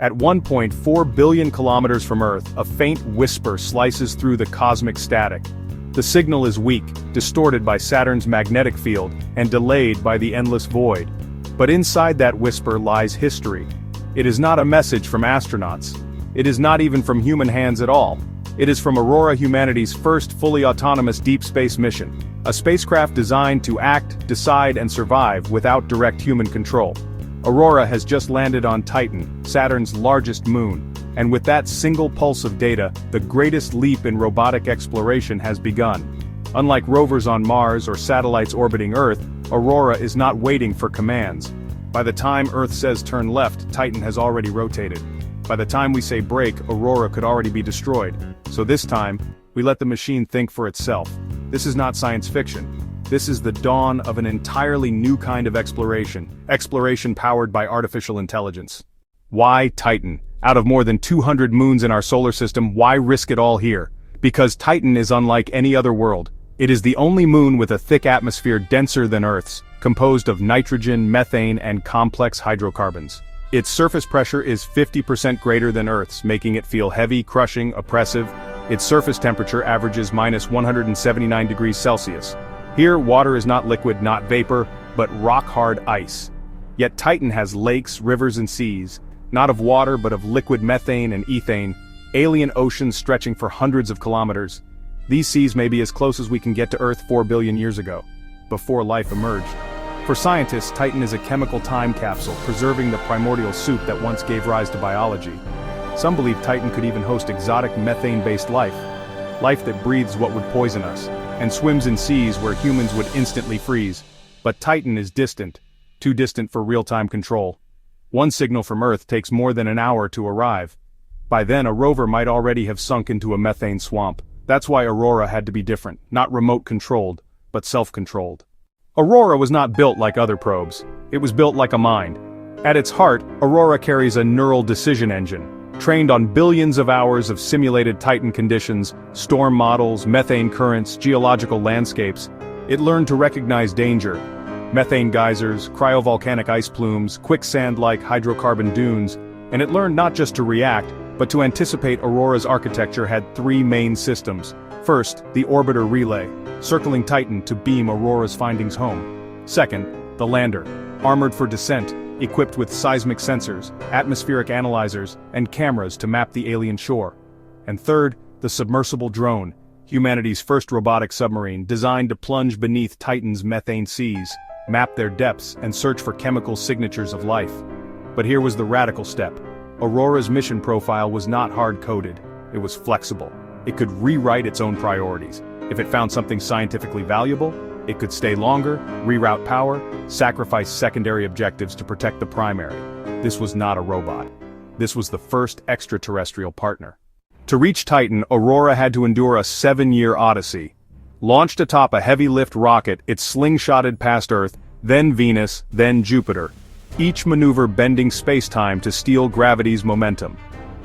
At 1.4 billion kilometers from Earth, a faint whisper slices through the cosmic static. The signal is weak, distorted by Saturn's magnetic field, and delayed by the endless void. But inside that whisper lies history. It is not a message from astronauts. It is not even from human hands at all. It is from Aurora, humanity's first fully autonomous deep space mission. A spacecraft designed to act, decide, and survive without direct human control. Aurora has just landed on Titan, Saturn's largest moon, and with that single pulse of data, the greatest leap in robotic exploration has begun. Unlike rovers on Mars or satellites orbiting Earth, Aurora is not waiting for commands. By the time Earth says turn left, Titan has already rotated. By the time we say brake, Aurora could already be destroyed. So this time, we let the machine think for itself. This is not science fiction. This is the dawn of an entirely new kind of exploration powered by artificial intelligence. Why Titan? Out of more than 200 moons in our solar system, why risk it all here? Because Titan is unlike any other world. It is the only moon with a thick atmosphere denser than Earth's, composed of nitrogen, methane, and complex hydrocarbons. Its surface pressure is 50% greater than Earth's, making it feel heavy, crushing, oppressive. Its surface temperature averages minus 179 degrees Celsius. Here, water is not liquid, not vapor, but rock-hard ice. Yet Titan has lakes, rivers, and seas, not of water but of liquid methane and ethane, alien oceans stretching for hundreds of kilometers. These seas may be as close as we can get to Earth 4 billion years ago, before life emerged. For scientists, Titan is a chemical time capsule, preserving the primordial soup that once gave rise to biology. Some believe Titan could even host exotic methane-based life that breathes what would poison us, and swims in seas where humans would instantly freeze. But Titan is distant, too distant for real-time control. One signal from Earth takes more than an hour to arrive. By then, a rover might already have sunk into a methane swamp. That's why Aurora had to be different, not remote-controlled, but self-controlled. Aurora was not built like other probes. It was built like a mind. At its heart, Aurora carries a neural decision engine, trained on billions of hours of simulated Titan conditions, storm models, methane currents, geological landscapes. It learned to recognize danger. Methane geysers, cryovolcanic ice plumes, quicksand-like hydrocarbon dunes, and it learned not just to react, but to anticipate. Aurora's architecture had three main systems. First, the orbiter relay, circling Titan to beam Aurora's findings home. Second, the lander, armored for descent, equipped with seismic sensors, atmospheric analyzers, and cameras to map the alien shore. And third, the submersible drone, humanity's first robotic submarine designed to plunge beneath Titan's methane seas, map their depths, and search for chemical signatures of life. But here was the radical step. Aurora's mission profile was not hard-coded. It was flexible. It could rewrite its own priorities. If it found something scientifically valuable, it could stay longer, reroute power, sacrifice secondary objectives to protect the primary. This was not a robot. This was the first extraterrestrial partner. To reach Titan, Aurora had to endure a 7-year odyssey. Launched atop a heavy-lift rocket, it slingshotted past Earth, then Venus, then Jupiter. Each maneuver bending space-time to steal gravity's momentum.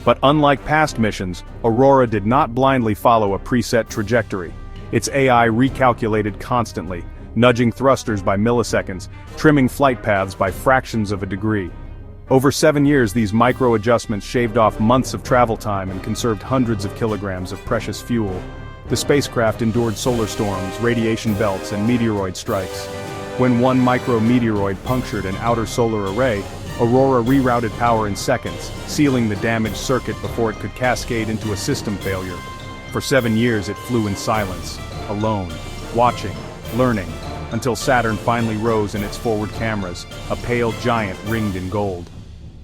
But unlike past missions, Aurora did not blindly follow a preset trajectory. Its AI recalculated constantly, nudging thrusters by milliseconds, trimming flight paths by fractions of a degree. Over 7 years, these micro-adjustments shaved off months of travel time and conserved hundreds of kilograms of precious fuel. The spacecraft endured solar storms, radiation belts, and meteoroid strikes. When one micro-meteoroid punctured an outer solar array, Aurora rerouted power in seconds, sealing the damaged circuit before it could cascade into a system failure. For 7 years it flew in silence, alone, watching, learning, until Saturn finally rose in its forward cameras, a pale giant ringed in gold.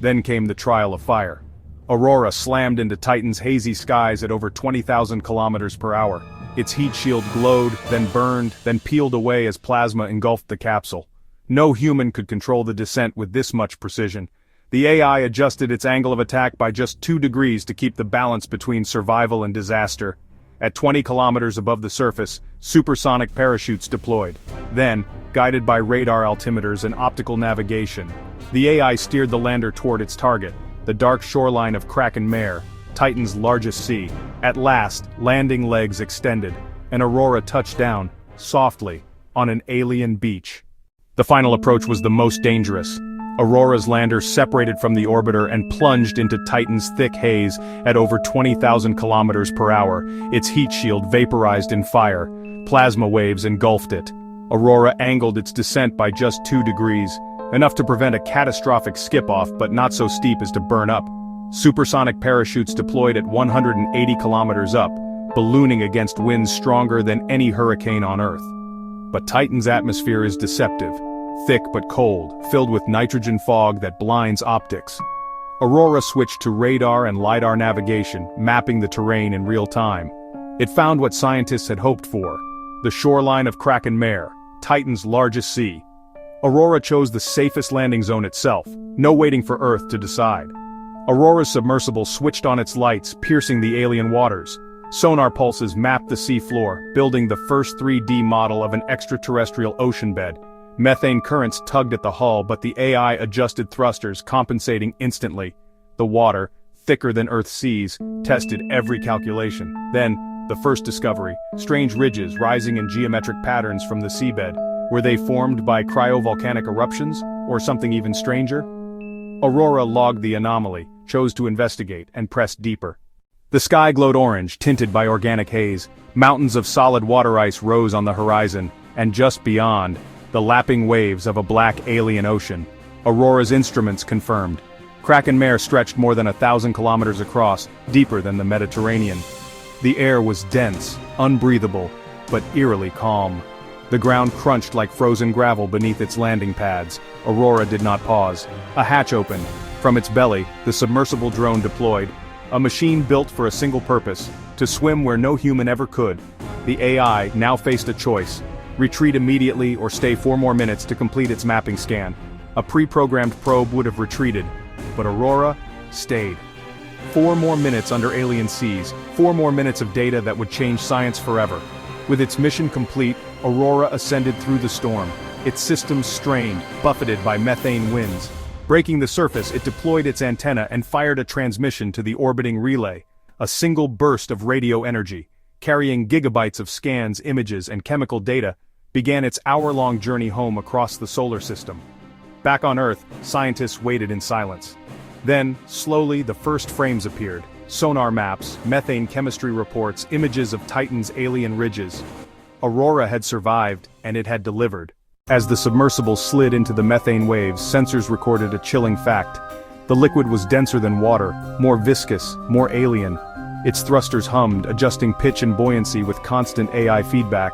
Then came the trial of fire. Aurora slammed into Titan's hazy skies at over 20,000 kilometers per hour. Its heat shield glowed, then burned, then peeled away as plasma engulfed the capsule. No human could control the descent with this much precision. The AI adjusted its angle of attack by just 2 degrees to keep the balance between survival and disaster. At 20 kilometers above the surface, supersonic parachutes deployed. Then, guided by radar altimeters and optical navigation, the AI steered the lander toward its target, the dark shoreline of Kraken Mare, Titan's largest sea. At last, landing legs extended, and Aurora touched down, softly, on an alien beach. The final approach was the most dangerous. Aurora's lander separated from the orbiter and plunged into Titan's thick haze at over 20,000 kilometers per hour, its heat shield vaporized in fire. Plasma waves engulfed it. Aurora angled its descent by just 2 degrees, enough to prevent a catastrophic skip-off but not so steep as to burn up. Supersonic parachutes deployed at 180 kilometers up, ballooning against winds stronger than any hurricane on Earth. But Titan's atmosphere is deceptive. Thick but cold, filled with nitrogen fog that blinds optics. Aurora switched to radar and LiDAR navigation, mapping the terrain in real time. It found what scientists had hoped for: the shoreline of Kraken Mare, Titan's largest sea. Aurora chose the safest landing zone itself, no waiting for Earth to decide. Aurora's submersible switched on its lights, piercing the alien waters. Sonar pulses mapped the sea floor, building the first 3D model of an extraterrestrial ocean bed. Methane currents tugged at the hull, but the AI adjusted thrusters, compensating instantly. The water, thicker than Earth's seas, tested every calculation. Then, the first discovery: strange ridges rising in geometric patterns from the seabed. Were they formed by cryovolcanic eruptions, or something even stranger? Aurora logged the anomaly, chose to investigate, and pressed deeper. The sky glowed orange, tinted by organic haze. Mountains of solid water ice rose on the horizon, and just beyond, the lapping waves of a black alien ocean. Aurora's instruments confirmed. Kraken Mare stretched more than 1,000 kilometers across, deeper than the Mediterranean. The air was dense, unbreathable, but eerily calm. The ground crunched like frozen gravel beneath its landing pads. Aurora did not pause. A hatch opened. From its belly, the submersible drone deployed. A machine built for a single purpose: to swim where no human ever could. The AI now faced a choice: retreat immediately or stay 4 more minutes to complete its mapping scan. A pre-programmed probe would have retreated, but Aurora stayed. 4 more minutes under alien seas, 4 more minutes of data that would change science forever. With its mission complete, Aurora ascended through the storm, its systems strained, buffeted by methane winds. Breaking the surface, it deployed its antenna and fired a transmission to the orbiting relay, a single burst of radio energy, carrying gigabytes of scans, images, and chemical data, began its hour-long journey home across the solar system. Back on Earth, scientists waited in silence. Then, slowly, the first frames appeared: sonar maps, methane chemistry reports, images of Titan's alien ridges. Aurora had survived, and it had delivered. As the submersible slid into the methane waves, sensors recorded a chilling fact. The liquid was denser than water, more viscous, more alien. Its thrusters hummed, adjusting pitch and buoyancy with constant AI feedback.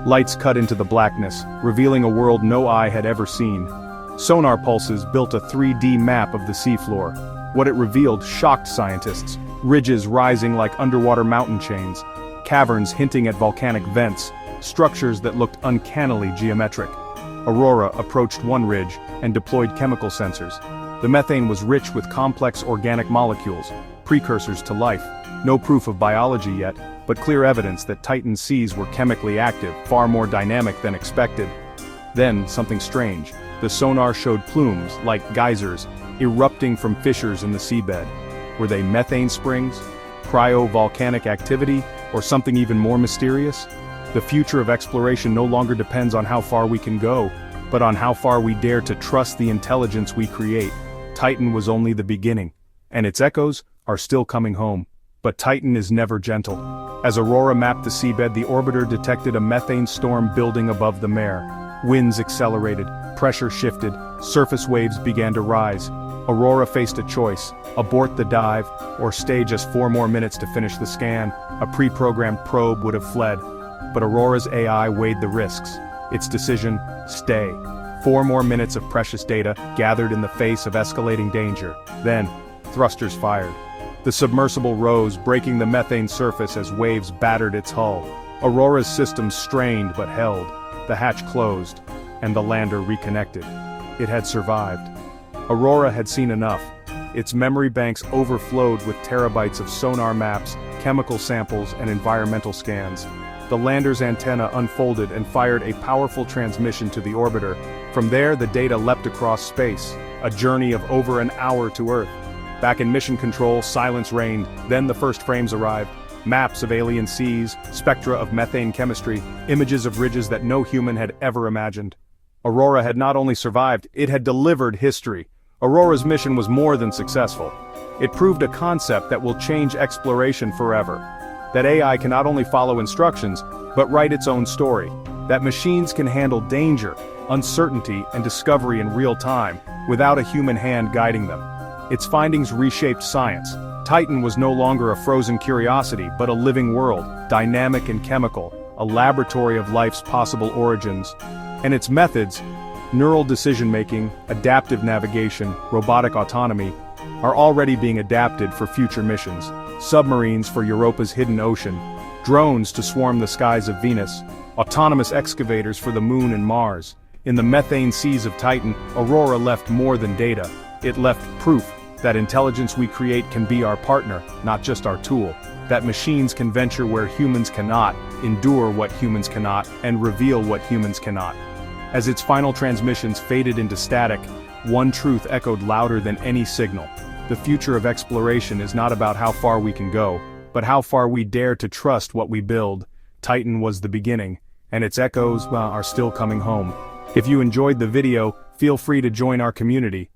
Lights cut into the blackness, revealing a world no eye had ever seen. Sonar pulses built a 3D map of the seafloor. What it revealed shocked scientists: ridges rising like underwater mountain chains, caverns hinting at volcanic vents, structures that looked uncannily geometric. Aurora approached one ridge and deployed chemical sensors. The methane was rich with complex organic molecules, precursors to life. No proof of biology yet, but clear evidence that Titan's seas were chemically active, far more dynamic than expected. Then, something strange. The sonar showed plumes, like geysers, erupting from fissures in the seabed. Were they methane springs, cryovolcanic activity, or something even more mysterious? The future of exploration no longer depends on how far we can go, but on how far we dare to trust the intelligence we create. Titan was only the beginning, and its echoes are still coming home. But Titan is never gentle. As Aurora mapped the seabed, the orbiter detected a methane storm building above the mare. Winds accelerated, pressure shifted, surface waves began to rise. Aurora faced a choice: abort the dive, or stay just 4 more minutes to finish the scan. A pre-programmed probe would have fled. But Aurora's AI weighed the risks. Its decision: stay. 4 more minutes of precious data, gathered in the face of escalating danger. Then, thrusters fired. The submersible rose, breaking the methane surface as waves battered its hull. Aurora's systems strained but held. The hatch closed, and the lander reconnected. It had survived. Aurora had seen enough. Its memory banks overflowed with terabytes of sonar maps, chemical samples, and environmental scans. The lander's antenna unfolded and fired a powerful transmission to the orbiter. From there, the data leapt across space, a journey of over an hour to Earth. Back in mission control, silence reigned. Then the first frames arrived. Maps of alien seas, spectra of methane chemistry, images of ridges that no human had ever imagined. Aurora had not only survived, it had delivered history. Aurora's mission was more than successful. It proved a concept that will change exploration forever. That AI can not only follow instructions, but write its own story. That machines can handle danger, uncertainty, and discovery in real time, without a human hand guiding them. Its findings reshaped science. Titan was no longer a frozen curiosity, but a living world, dynamic and chemical, a laboratory of life's possible origins. And its methods, neural decision-making, adaptive navigation, robotic autonomy, are already being adapted for future missions. Submarines for Europa's hidden ocean, drones to swarm the skies of Venus, autonomous excavators for the Moon and Mars. In the methane seas of Titan, Aurora left more than data. It left proof that intelligence we create can be our partner, not just our tool. That machines can venture where humans cannot, endure what humans cannot, and reveal what humans cannot. As its final transmissions faded into static, one truth echoed louder than any signal. The future of exploration is not about how far we can go, but how far we dare to trust what we build. Titan was the beginning, and its echoes, are still coming home. If you enjoyed the video, feel free to join our community.